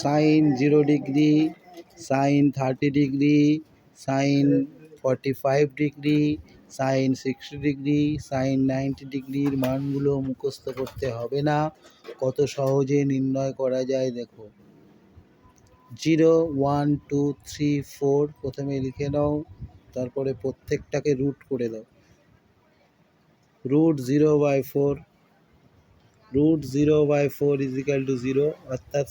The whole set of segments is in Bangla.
Sign 0 degree, sine 30 degree, sine 45 degree, sine 60 degree, sine 90 ডিগ্রির মানগুলো মুখস্থ করতে হবে না, কত সহজে নির্ণয় করা যায় দেখো। 0, 1, 2, 3, 4 প্রথমে লিখে নাও, তারপরে প্রত্যেকটাকে রুট করে দাও। √0/4, √0/4 = 0, অর্থাৎ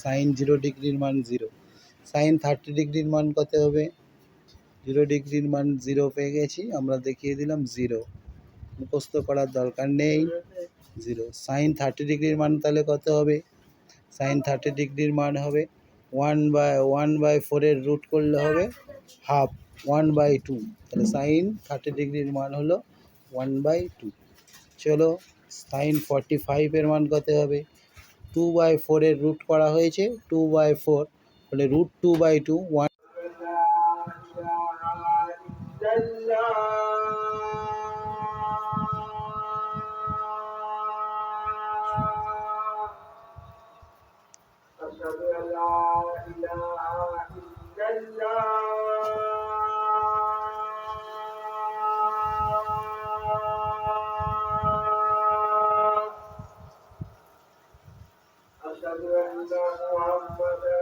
সাইন 0 ডিগ্রির মান 0। সাইন 30 ডিগ্রির মান কত হবে? 0 ডিগ্রির মান 0 পেয়ে গেছি, আমরা দেখিয়ে দিলাম 0, মুখস্থ করার দরকার নেই। 0 সাইন 30 ডিগ্রির মান তাহলে কত হবে? সাইন 30 ডিগ্রির মান হবে 1/4 এর রুট করলে হবে হাফ, 1/2। তাহলে সাইন 30 ডিগ্রির মান হলো 1/2। চলো, সাইন 45 এর মান কত হবে? 2/4 এর রুট করা হয়েছে, 2/4 তাহলে √2/2, 1। أشهد أن لا إله إلا الله أشهد أن محمدا